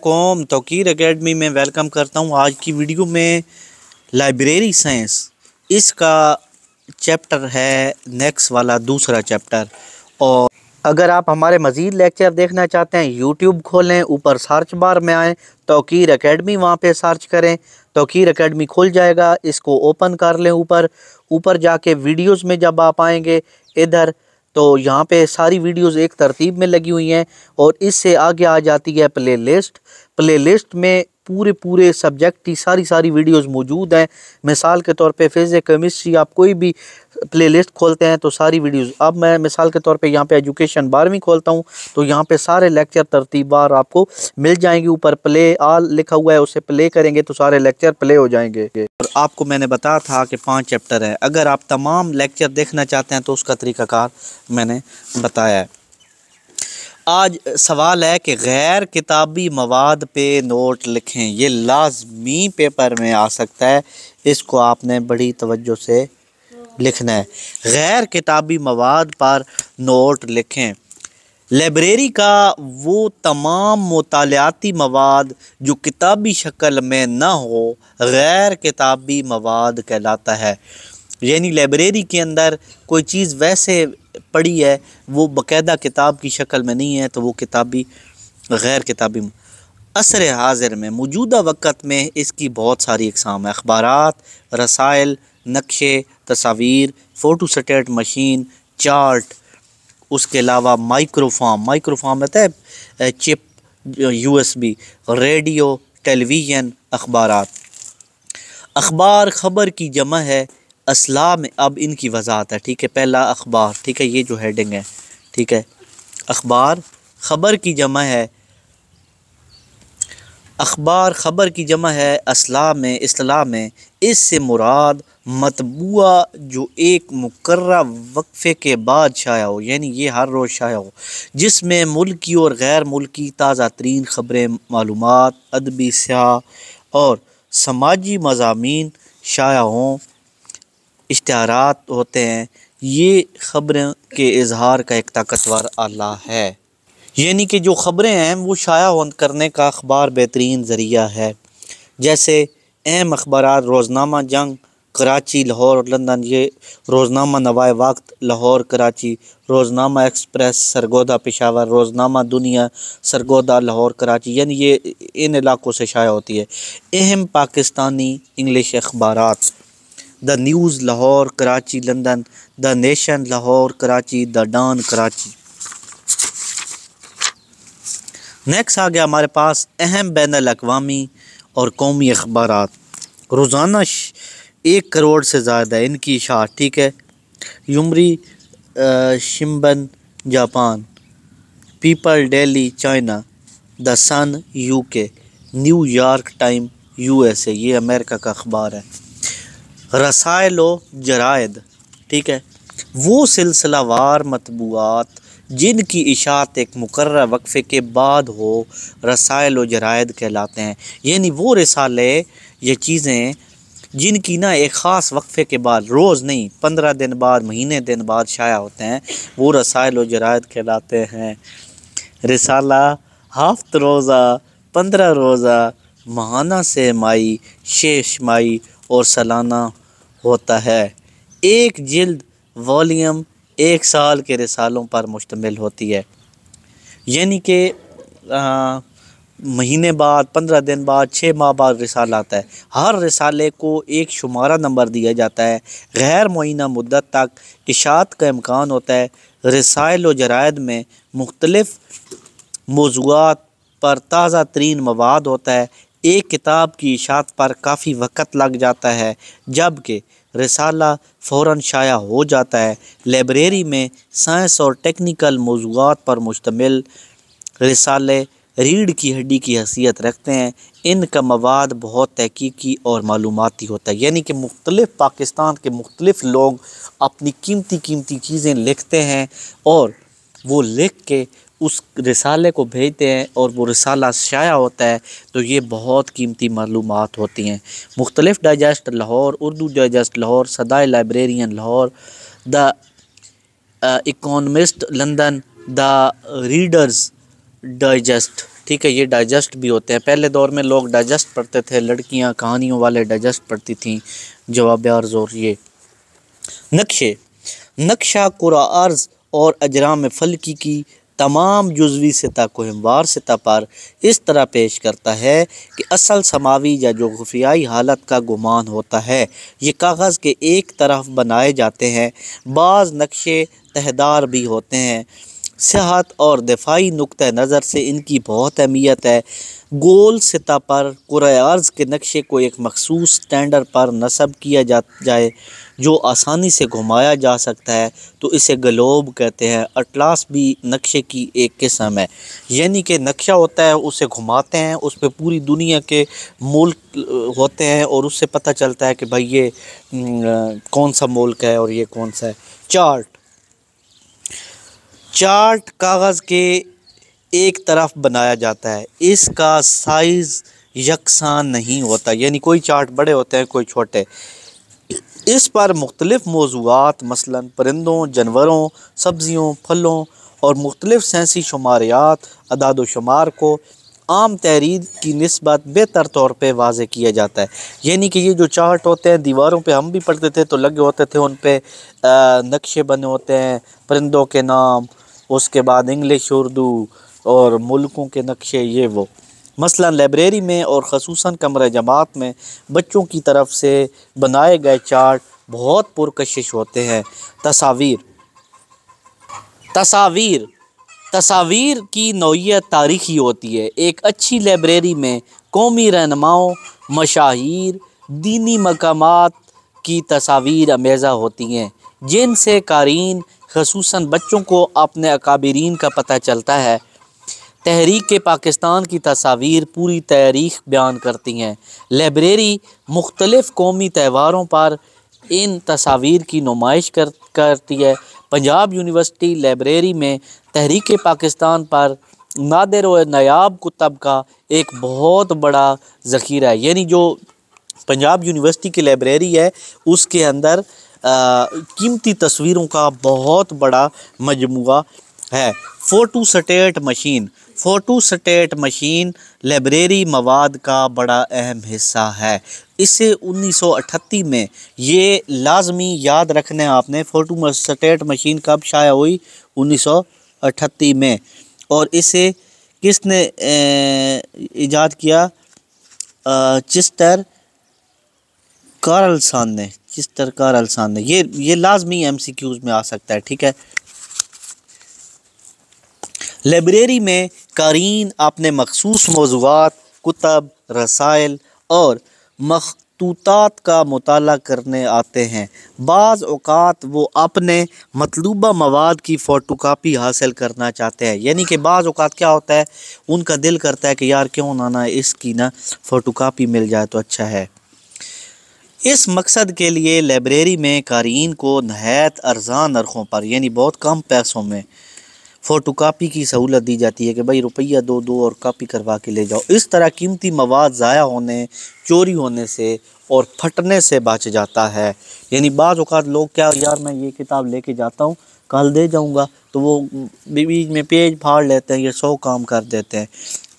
علیکم، توقیر اکیڈمی میں ویلکم کرتا ہوں۔ آج کی ویڈیو میں لائبریری سائنس، اس کا چیپٹر ہے نیکسٹ والا دوسرا چیپٹر۔ اور اگر آپ ہمارے مزید لیکچر دیکھنا چاہتے ہیں یوٹیوب کھولیں، اوپر سرچ بار میں آئیں توقیر اکیڈمی، وہاں پہ سرچ کریں، توقیر اکیڈمی کھل جائے گا۔ اس کو اوپن کر لیں، اوپر جا کے ویڈیوز میں جب آپ آئیں گے ادھر تو یہاں پہ ساری ویڈیوز ایک ترتیب میں لگی ہوئی ہیں، اور اس سے آگے آ جاتی ہے پلے لسٹ میں پورے سبجیکٹ کی ساری ویڈیوز موجود ہیں۔ مثال کے طور پہ فزکس، کیمسٹری، آپ کوئی بھی پلے لسٹ کھولتے ہیں تو ساری ویڈیوز، اب میں مثال کے طور پہ یہاں پہ ایجوکیشن 12ویں کھولتا ہوں تو یہاں پہ سارے لیکچر ترتیب بار آپ کو مل جائیں گے۔ اوپر پلے آل لکھا ہوا ہے، اسے پلے کریں گے تو سارے لیکچر پلے ہو جائیں گے۔ اور آپ کو میں نے بتایا تھا کہ 5 چیپٹر ہیں، اگر آپ تمام لیکچر دیکھنا چاہتے ہیں تو اس کا طریقہ کار میں نے بتایا ہے۔ آج سوال ہے کہ غیر کتابی مواد پہ نوٹ لکھیں، یہ لازمی پیپر میں آ سکتا ہے، اس کو آپ نے بڑی توجہ سے لکھنا ہے۔ غیر کتابی مواد پر نوٹ لکھیں۔ لائبریری کا وہ تمام مطالعاتی مواد جو کتابی شکل میں نہ ہو غیر کتابی مواد کہلاتا ہے۔ یعنی لائبریری کے اندر کوئی چیز ویسے پڑھی ہے، وہ باقاعدہ کتاب کی شکل میں نہیں ہے تو وہ غیر کتابی۔ عصر حاضر میں، موجودہ وقت میں اس کی بہت ساری اقسام ہیں: اخبارات، رسائل، نقشے، تصاویر، فوٹو سٹیٹ مشین، چارٹ، اس کے علاوہ مائکروفارم ہوتا ہے چپ، USB، ریڈیو، ٹیلی ویژن، اخبارات۔ اخبار خبر کی جمع ہے اصلاح میں، اب ان کی وضاحت ہے، ٹھیک ہے۔ پہلا اخبار، ٹھیک ہے، یہ جو ہیڈنگ ہے، ٹھیک ہے۔ اخبار خبر کی جمع ہے، اخبار خبر کی جمع ہے اصطلاح میں اس سے مراد مطبوعہ جو ایک مقررہ وقفے کے بعد شائع ہو، یعنی یہ ہر روز شائع ہو، جس میں ملکی اور غیر ملکی تازہ ترین خبریں، معلومات، ادبی، سیاسی اور سماجی مضامین شائع ہوں، اشتہارات ہوتے ہیں۔ یہ خبریں کے اظہار کا ایک طاقتور آلہ ہے، یعنی کہ جو خبریں ہیں وہ شائع کرنے کا اخبار بہترین ذریعہ ہے۔ جیسے اہم اخبارات: روزنامہ جنگ کراچی، لاہور اور لندن، یہ روزنامہ نوائے وقت لاہور کراچی، روزنامہ ایکسپریس سرگودا پشاور، روزنامہ دنیا سرگودا لاہور کراچی، یعنی یہ ان علاقوں سے شائع ہوتی ہے۔ اہم پاکستانی انگلش اخبارات: the News Lahore Karachi London, the Nation Lahore Karachi, the Dawn Karachi. Next آ گیا ہمارے پاس اہم بین الاقوامی اور قومی اخبارات۔ روزانہ 1 کروڑ سے زائد ہے ان کی اشاعت، ٹھیک ہے۔ یومری شمبن جاپان، پیپل ڈیلی چائنا، دا سن UK، new York time USA، یہ امریکہ کا اخبار ہے۔ رسائل و جرائد، ٹھیک ہے، وہ سلسلہ وار مطبوعات جن کی اشاعت ایک مقررہ وقفے کے بعد ہو رسائل و جرائد کہلاتے ہیں۔ یعنی وہ رسالے، یہ چیزیں جن کی ایک خاص وقفے کے بعد، روز نہیں، 15 دن بعد، مہینے دن بعد شائع ہوتے ہیں، وہ رسائل و جرائد کہلاتے ہیں۔ رسالہ ہفت روزہ، 15 روزہ، ماہانہ، 6 ماہی، 6 ماہی اور سالانہ ہوتا ہے۔ ایک جلد والیوم 1 سال کے رسالوں پر مشتمل ہوتی ہے، یعنی کہ مہینے بعد، 15 دن بعد، 6 ماہ بعد رسالہ آتا ہے۔ ہر رسالے کو ایک شمارہ نمبر دیا جاتا ہے۔ غیر معینہ مدت تک اشاعت کا امکان ہوتا ہے۔ رسائل و جرائد میں مختلف موضوعات پر تازہ ترین مواد ہوتا ہے۔ ایک کتاب کی اشاعت پر کافی وقت لگ جاتا ہے، جبکہ رسالہ فوراً شائع ہو جاتا ہے۔ لائبریری میں سائنس اور ٹیکنیکل موضوعات پر مشتمل رسالے ریڑھ کی ہڈی کی حیثیت رکھتے ہیں۔ ان کا مواد بہت تحقیقی اور معلوماتی ہوتا ہے، یعنی کہ مختلف پاکستان کے مختلف لوگ اپنی قیمتی چیزیں لکھتے ہیں اور وہ لکھ کے اس رسالے کو بھیجتے ہیں اور وہ رسالہ شائع ہوتا ہے، تو یہ بہت قیمتی معلومات ہوتی ہیں۔ مختلف ڈائجسٹ لاہور، اردو ڈائجسٹ لاہور، صدائے librarian Lahore, the economist London, the Reader's Digest, ٹھیک ہے، یہ ڈائجسٹ بھی ہوتے ہیں۔ پہلے دور میں لوگ ڈائجسٹ پڑھتے تھے، لڑکیاں کہانیوں والے ڈائجسٹ پڑھتی تھیں، جواب عرض اور یہ نقشے۔ نقشہ کرۂ ارض اور اجرام فلکی کی تمام جزوی سطح کو ہموار سطح پر اس طرح پیش کرتا ہے کہ اصل سماوی یا جغرافیائی حالت کا گمان ہوتا ہے۔ یہ کاغذ کے ایک طرف بنائے جاتے ہیں۔ بعض نقشے تہدار بھی ہوتے ہیں۔ صحت اور دفاعی نقطہ نظر سے ان کی بہت اہمیت ہے۔ گول سطح پر کرۂ ارض کے نقشے کو ایک مخصوص سٹینڈر پر نصب کیا جائے جو آسانی سے گھمایا جا سکتا ہے تو اسے گلوب کہتے ہیں۔ اٹلس بھی نقشے کی ایک قسم ہے، یعنی کہ نقشہ ہوتا ہے، اسے گھماتے ہیں، اس پہ پوری دنیا کے ملک ہوتے ہیں اور اس سے پتہ چلتا ہے کہ بھائی یہ کون سا ملک ہے اور یہ کون سا ہے۔ چارٹ کاغذ کے ایک طرف بنایا جاتا ہے، اس کا سائز یکساں نہیں ہوتا، یعنی کوئی چارٹ بڑے ہوتے ہیں کوئی چھوٹے۔ اس پر مختلف موضوعات مثلا پرندوں، جانوروں، سبزیوں، پھلوں اور مختلف سائنسی شماریات، اعداد و شمار کو عام تحریر کی نسبت بہتر طور پہ واضح کیا جاتا ہے۔ یعنی کہ یہ جو چارٹ ہوتے ہیں دیواروں پہ ہم بھی پڑھتے تھے تو لگے ہوتے تھے، ان پہ نقشے بنے ہوتے ہیں، پرندوں کے نام، اس کے بعد انگلش، اردو اور ملکوں کے نقشے، یہ وہ۔ مثلا لائبریری میں اور خصوصاً کمرہ جماعت میں بچوں کی طرف سے بنائے گئے چارٹ بہت پرکشش ہوتے ہیں۔ تصاویر کی نوعیت تاریخی ہوتی ہے۔ ایک اچھی لائبریری میں قومی رہنماؤں، مشاہیر، دینی مقامات کی تصاویر امیزہ ہوتی ہیں جن سے قارئین خصوصاً بچوں کو اپنے اکابرین کا پتہ چلتا ہے۔ تحریک پاکستان کی تصاویر پوری تاریخ بیان کرتی ہیں۔ لائبریری مختلف قومی تہواروں پر ان تصاویر کی نمائش کرتی ہے۔ پنجاب یونیورسٹی لائبریری میں تحریک پاکستان پر نادر و نایاب کتب کا ایک بہت بڑا ذخیرہ ہے، یعنی جو پنجاب یونیورسٹی کی لائبریری ہے اس کے اندر قیمتی تصویروں کا بہت بڑا مجموعہ ہے۔ فوٹو سٹیٹ مشین لائبریری مواد کا بڑا اہم حصہ ہے۔ اسے 1938 میں، یہ لازمی یاد رکھنا ہے آپ نے، فوٹو سٹیٹ مشین کب شائع ہوئی؟ 1938 میں۔ اور اسے کس نے ایجاد کیا؟ چسٹر کارلسن نے۔ یہ لازمی ایم سی کیوز میں آ سکتا ہے، ٹھیک ہے۔ لائبریری میں قارئین اپنے مخصوص موضوعات، کتب، رسائل اور مخطوطات کا مطالعہ کرنے آتے ہیں۔ بعض اوقات وہ اپنے مطلوبہ مواد کی فوٹو کاپی حاصل کرنا چاہتے ہیں، یعنی کہ بعض اوقات کیا ہوتا ہے، ان کا دل کرتا ہے کہ یار کیوں نہ اس کی فوٹو کاپی مل جائے تو اچھا ہے۔ اس مقصد کے لیے لائبریری میں قارئین کو نہایت ارزاں نرخوں پر، یعنی بہت کم پیسوں میں فوٹو کاپی کی سہولت دی جاتی ہے کہ بھائی روپیہ دو اور کاپی کروا کے لے جاؤ۔ اس طرح قیمتی مواد ضائع ہونے، چوری ہونے سے اور پھٹنے سے بچ جاتا ہے۔ یعنی بعض اوقات لوگ کیا، یار میں یہ کتاب لے کے جاتا ہوں کل دے جاؤں گا، تو وہ بیچ میں پیج پھاڑ لیتے ہیں، یہ 100 کام کر دیتے ہیں۔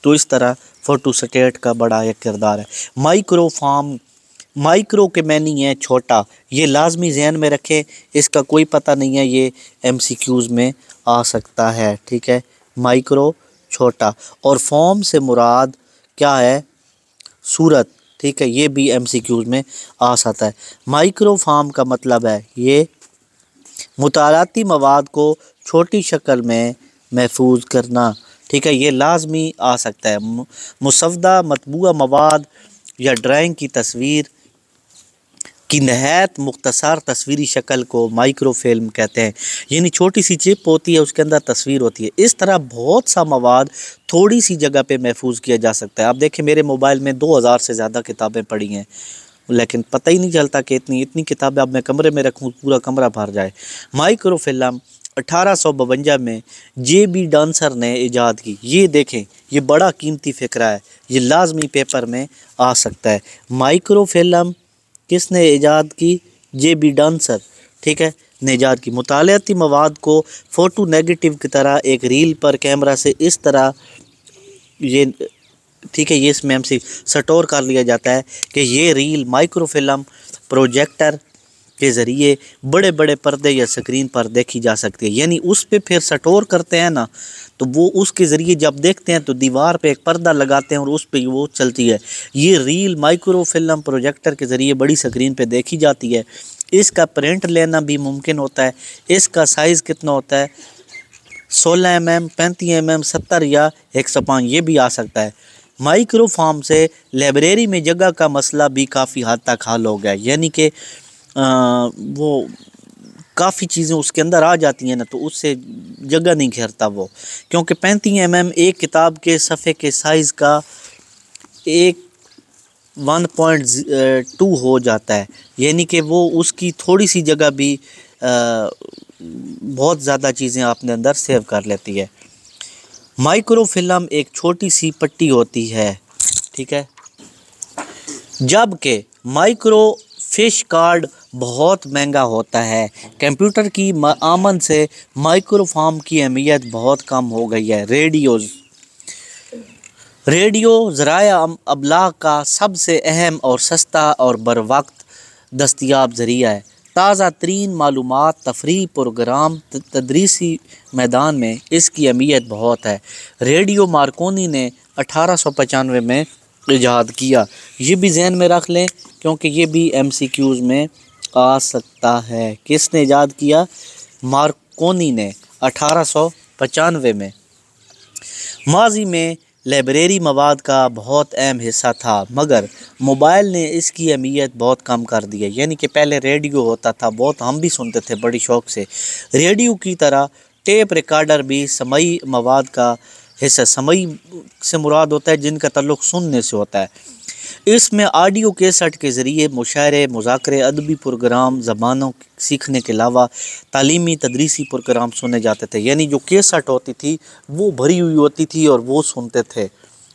تو اس طرح فوٹو سٹیٹ کا بڑا ایک کردار ہے۔ مائکرو کے معنی ہے چھوٹا، یہ لازمی ذہن میں رکھیں، اس کا کوئی پتہ نہیں ہے، یہ ایم سی کیوز میں آ سکتا ہے، ٹھیک ہے۔ مائکرو چھوٹا، اور فارم سے مراد کیا ہے؟ صورت، ٹھیک ہے، یہ بھی ایم سی کیوز میں آ سکتا ہے۔ مائکرو فارم کا مطلب ہے یہ مطالعاتی مواد کو چھوٹی شکل میں محفوظ کرنا، ٹھیک ہے، یہ لازمی آ سکتا ہے۔ مسودہ مطبوعہ مواد یا ڈرائنگ کی تصویر کی نہایت مختصر تصویری شکل کو مائکرو فلم کہتے ہیں، یعنی چھوٹی سی چپ ہوتی ہے، اس کے اندر تصویر ہوتی ہے۔ اس طرح بہت سا مواد تھوڑی سی جگہ پہ محفوظ کیا جا سکتا ہے۔ آپ دیکھیں میرے موبائل میں 2000 سے زیادہ کتابیں پڑھی ہیں، لیکن پتہ ہی نہیں چلتا کہ اتنی کتابیں اب میں کمرے میں رکھوں پورا کمرہ بھر جائے۔ مائکرو فلم 1852 میں جے بی ڈانسر نے ایجاد کی۔ یہ دیکھیں، یہ بڑا قیمتی فکرہ ہے، یہ لازمی پیپر میں آ سکتا ہے۔ مائکرو فلم کس نے ایجاد کی؟ جے بی ڈانسر، ٹھیک ہے، نے ایجاد کی۔ مطالعاتی مواد کو فوٹو نیگیٹو کی طرح ایک ریل پر کیمرہ سے اس طرح یہ ٹھیک ہے، یہ اس میں MC سٹور کر لیا جاتا ہے کہ یہ ریل مائکرو فلم پروجیکٹر کے ذریعے بڑے بڑے پردے یا سکرین پر دیکھی جا سکتی ہے. یعنی اس پہ پھر سٹور کرتے ہیں نا، تو وہ اس کے ذریعے جب دیکھتے ہیں تو دیوار پہ ایک پردہ لگاتے ہیں اور اس پہ وہ چلتی ہے. یہ ریل مائکرو فلم پروجیکٹر کے ذریعے بڑی سکرین پہ دیکھی جاتی ہے. اس کا پرنٹ لینا بھی ممکن ہوتا ہے. اس کا سائز کتنا ہوتا ہے؟ 16 mm 35 mm 70 یا 105 یہ بھی آ سکتا ہے. مائکرو فارم سے لائبریری میں جگہ کا مسئلہ بھی کافی حد تک حل ہو گیا. یعنی کہ وہ کافی چیزیں اس کے اندر آ جاتی ہیں نا، تو اس سے جگہ نہیں گھیرتا وہ، کیونکہ 35 mm ایک کتاب کے صفحے کے سائز کا 1.2 ہو جاتا ہے. یعنی کہ وہ اس کی تھوڑی سی جگہ بھی بہت زیادہ چیزیں آپ نے اندر سیو کر لیتی ہے. مائکرو فلم ایک چھوٹی سی پٹی ہوتی ہے، ٹھیک ہے، جبکہ مائکرو فش کارڈ بہت مہنگا ہوتا ہے. کمپیوٹر کی آمد سے مائکرو فارم کی اہمیت بہت کم ہو گئی ہے. ریڈیو ذرائع ابلاغ کا سب سے اہم اور سستا اور بر وقت دستیاب ذریعہ ہے. تازہ ترین معلومات، تفریح پروگرام، تدریسی میدان میں اس کی اہمیت بہت ہے. ریڈیو مارکونی نے 1895 میں ایجاد کیا. یہ بھی ذہن میں رکھ لیں کیونکہ یہ بھی MCQs میں آ سکتا ہے. کس نے ایجاد کیا؟ مارکونی نے 1895 میں. ماضی میں لائبریری مواد کا بہت اہم حصہ تھا، مگر موبائل نے اس کی اہمیت بہت کم کر دی ہے. یعنی کہ پہلے ریڈیو ہوتا تھا، بہت ہم بھی سنتے تھے بڑی شوق سے. ریڈیو کی طرح ٹیپ ریکارڈر بھی سمعی مواد کا حصہ. سمعی سے مراد ہوتا ہے جن کا تعلق سننے سے ہوتا ہے. اس میں آڈیو کیسٹ کے ذریعے مشاعرے، مذاکرے، ادبی پروگرام، زبانوں سیکھنے کے علاوہ تعلیمی تدریسی پروگرام سنے جاتے تھے. یعنی جو کیسٹ ہوتی تھی وہ بھری ہوئی ہوتی تھی اور وہ سنتے تھے.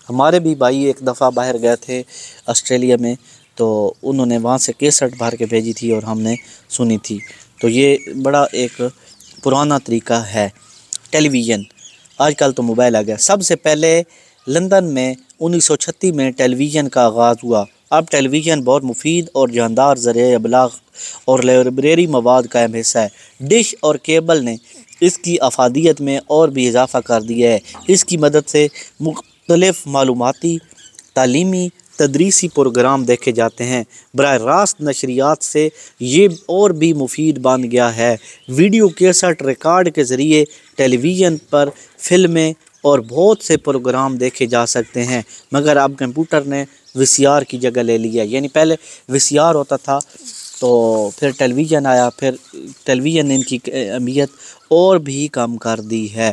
ہمارے بھی بھائی ایک دفعہ باہر گئے تھے آسٹریلیا میں، تو انہوں نے وہاں سے کیسٹ بھر کے بھیجی تھی اور ہم نے سنی تھی. تو یہ بڑا ایک پرانا طریقہ ہے. ٹیلی ویژن، آج کل تو موبائل آ گیا. سب سے پہلے لندن میں 1936 میں ٹیلی ویژن کا آغاز ہوا. اب ٹیلی ویژن بہت مفید اور جاندار ذریعہ ابلاغ اور لائبریری مواد کا اہم حصہ ہے. ڈش اور کیبل نے اس کی افادیت میں اور بھی اضافہ کر دیا ہے. اس کی مدد سے مختلف معلوماتی، تعلیمی، تدریسی پروگرام دیکھے جاتے ہیں. براہ راست نشریات سے یہ اور بھی مفید بن گیا ہے. ویڈیو کیسٹ ریکارڈ کے ذریعے ٹیلی ویژن پر فلمیں اور بہت سے پروگرام دیکھے جا سکتے ہیں، مگر اب کمپیوٹر نے VCR کی جگہ لے لی ہے. یعنی پہلے VCR ہوتا تھا، تو پھر ٹیلی ویژن آیا، پھر ٹیلی ویژن نے ان کی اہمیت اور بھی کم کر دی ہے.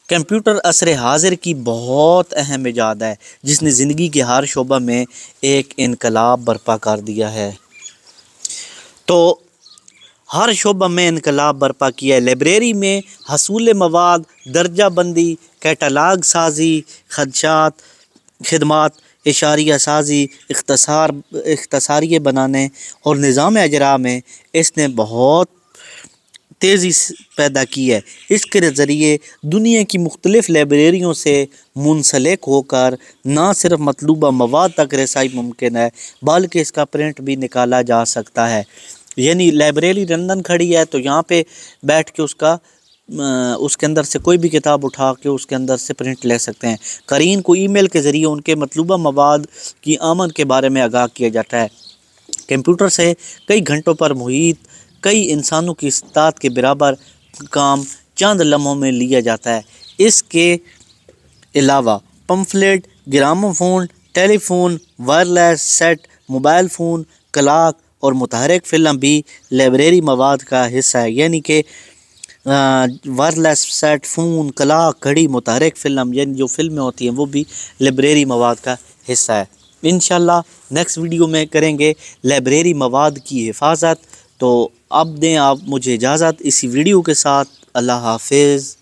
کمپیوٹر عصر حاضر کی بہت اہم ایجاد ہے جس نے زندگی کے ہر شعبہ میں ایک انقلاب برپا کر دیا ہے. تو ہر شعبہ میں انقلاب برپا کیا ہے. لائبریری میں حصول مواد، درجہ بندی، کیٹلاگ سازی، خدمات، اشاریہ سازی، اختصاریہ بنانے اور نظام اجرا میں اس نے بہت تیزی پیدا کی ہے. اس کے ذریعے دنیا کی مختلف لائبریریوں سے منسلک ہو کر نہ صرف مطلوبہ مواد تک رسائی ممکن ہے بلکہ اس کا پرنٹ بھی نکالا جا سکتا ہے. یعنی لائبریری لندن کھڑی ہے تو یہاں پہ بیٹھ کے اس کے اندر سے کوئی بھی کتاب اٹھا کے اس کے اندر سے پرنٹ لے سکتے ہیں. قارئین کو ای میل کے ذریعے ان کے مطلوبہ مواد کی آمد کے بارے میں آگاہ کیا جاتا ہے. کمپیوٹر سے کئی گھنٹوں پر محیط کئی انسانوں کی استطاعت کے برابر کام چند لمحوں میں لیا جاتا ہے. اس کے علاوہ pamphlet, gramophone, telephone, wireless set, mobile phone, clock اور متحرک فلم بھی لائبریری مواد کا حصہ ہے. یعنی کہ وائرلیس سیٹ، فون، کلاک، گھڑی، متحرک فلم، یعنی جو فلمیں ہوتی ہیں وہ بھی لائبریری مواد کا حصہ ہے. انشاءاللہ نیکسٹ ویڈیو میں کریں گے لائبریری مواد کی حفاظت. تو اب دیں آپ مجھے اجازت اسی ویڈیو کے ساتھ. اللہ حافظ.